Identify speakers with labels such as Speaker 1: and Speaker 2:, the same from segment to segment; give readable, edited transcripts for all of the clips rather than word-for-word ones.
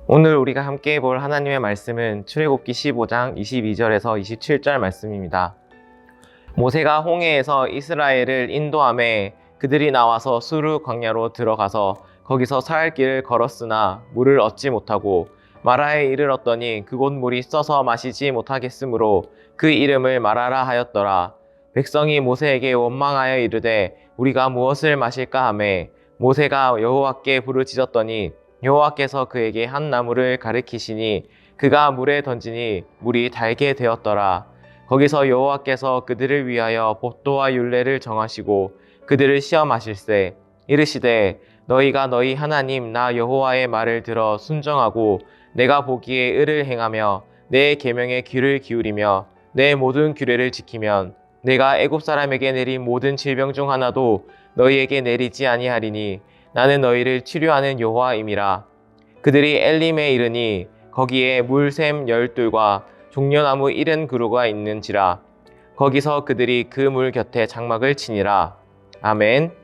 Speaker 1: 오늘 우리가 함께 볼 하나님의 말씀은 출애굽기 15장 22절에서 27절 말씀입니다. 모세가 홍해에서 이스라엘을 인도하매 그들이 나와서 수르 광야로 들어가서 거기서 사흘 길을 걸었으나 물을 얻지 못하고 마라에 이르렀더니 그곳 물이 써서 마시지 못하겠으므로 그 이름을 마라라 하였더라. 백성이 모세에게 원망하여 이르되 우리가 무엇을 마실까 하매 모세가 여호와께 부르짖었더니 여호와께서 그에게 한 나무를 가리키시니 그가 물에 던지니 물이 달게 되었더라. 거기서 여호와께서 그들을 위하여 법도와 율례를 정하시고 그들을 시험하실세 이르시되 너희가 너희 하나님 나 여호와의 말을 들어 순종하고 내가 보기에 의를 행하며 내 계명에 귀를 기울이며 내 모든 규례를 지키면 내가 애굽 사람에게 내린 모든 질병 중 하나도 너희에게 내리지 아니하리니 나는 너희를 치료하는 여호와임이라. 그들이 엘림에 이르니 거기에 물샘 12과 종려나무 70그루가 있는지라. 거기서 그들이 그 물 곁에 장막을 치니라. 아멘.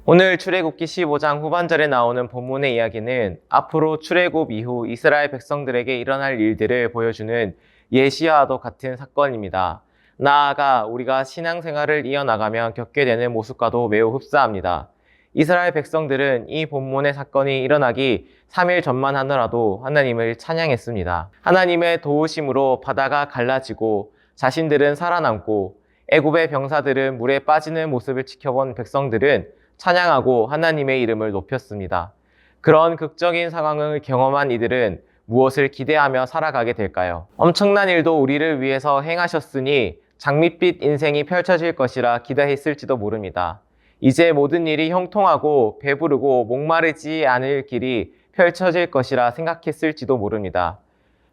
Speaker 1: 오늘 출애굽기 15장 후반절에 나오는 본문의 이야기는 앞으로 출애굽 이후 이스라엘 백성들에게 일어날 일들을 보여주는 예시와도 같은 사건입니다. 나아가 우리가 신앙생활을 이어나가면 겪게 되는 모습과도 매우 흡사합니다. 이스라엘 백성들은 이 본문의 사건이 일어나기 3일 전만 하더라도 하나님을 찬양했습니다. 하나님의 도우심으로 바다가 갈라지고 자신들은 살아남고 애굽의 병사들은 물에 빠지는 모습을 지켜본 백성들은 찬양하고 하나님의 이름을 높였습니다. 그런 극적인 상황을 경험한 이들은 무엇을 기대하며 살아가게 될까요? 엄청난 일도 우리를 위해서 행하셨으니 장밋빛 인생이 펼쳐질 것이라 기대했을지도 모릅니다. 이제 모든 일이 형통하고 배부르고 목마르지 않을 길이 펼쳐질 것이라 생각했을지도 모릅니다.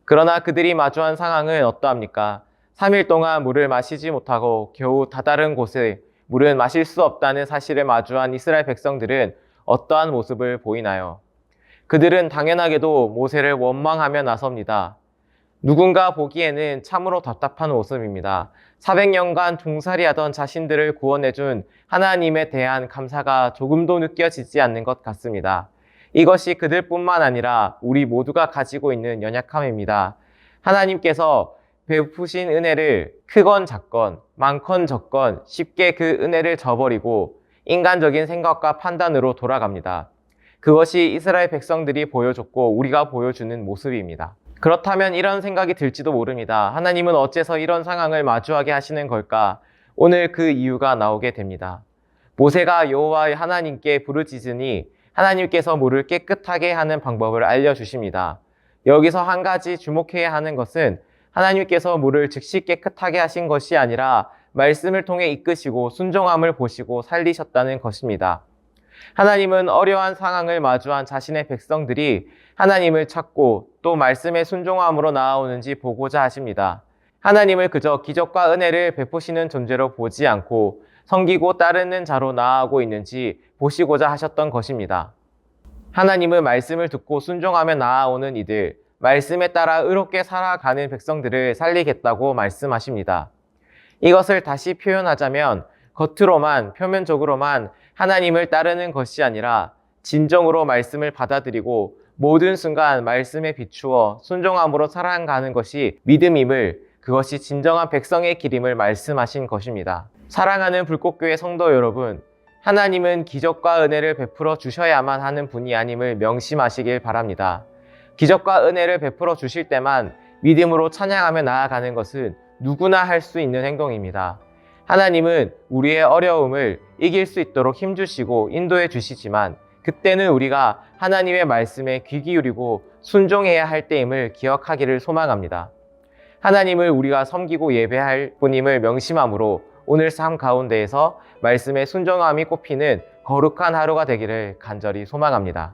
Speaker 1: 그러나 그들이 마주한 상황은 어떠합니까? 3일 동안 물을 마시지 못하고 겨우 다다른 곳에 물은 마실 수 없다는 사실을 마주한 이스라엘 백성들은 어떠한 모습을 보이나요? 그들은 당연하게도 모세를 원망하며 나섭니다. 누군가 보기에는 참으로 답답한 모습입니다. 400년간 종살이하던 자신들을 구원해준 하나님에 대한 감사가 조금도 느껴지지 않는 것 같습니다. 이것이 그들뿐만 아니라 우리 모두가 가지고 있는 연약함입니다. 하나님께서 베푸신 은혜를 크건 작건, 많건 적건 쉽게 그 은혜를 저버리고 인간적인 생각과 판단으로 돌아갑니다. 그것이 이스라엘 백성들이 보여줬고 우리가 보여주는 모습입니다. 그렇다면 이런 생각이 들지도 모릅니다. 하나님은 어째서 이런 상황을 마주하게 하시는 걸까? 오늘 그 이유가 나오게 됩니다. 모세가 여호와 하나님께 부르짖으니 하나님께서 물을 깨끗하게 하는 방법을 알려주십니다. 여기서 한 가지 주목해야 하는 것은 하나님께서 물을 즉시 깨끗하게 하신 것이 아니라 말씀을 통해 이끄시고 순종함을 보시고 살리셨다는 것입니다. 하나님은 어려운 상황을 마주한 자신의 백성들이 하나님을 찾고 또 말씀의 순종함으로 나아오는지 보고자 하십니다. 하나님을 그저 기적과 은혜를 베푸시는 존재로 보지 않고 섬기고 따르는 자로 나아가고 있는지 보시고자 하셨던 것입니다. 하나님은 말씀을 듣고 순종하며 나아오는 이들, 말씀에 따라 의롭게 살아가는 백성들을 살리겠다고 말씀하십니다. 이것을 다시 표현하자면 겉으로만 표면적으로만 하나님을 따르는 것이 아니라 진정으로 말씀을 받아들이고 모든 순간 말씀에 비추어 순종함으로 살아가는 것이 믿음임을, 그것이 진정한 백성의 길임을 말씀하신 것입니다. 사랑하는 불꽃교회 성도 여러분, 하나님은 기적과 은혜를 베풀어 주셔야만 하는 분이 아님을 명심하시길 바랍니다. 기적과 은혜를 베풀어 주실 때만 믿음으로 찬양하며 나아가는 것은 누구나 할 수 있는 행동입니다. 하나님은 우리의 어려움을 이길 수 있도록 힘주시고 인도해 주시지만 그때는 우리가 하나님의 말씀에 귀 기울이고 순종해야 할 때임을 기억하기를 소망합니다. 하나님을 우리가 섬기고 예배할 분임을 명심함으로 오늘 삶 가운데에서 말씀의 순종함이 꼽히는 거룩한 하루가 되기를 간절히 소망합니다.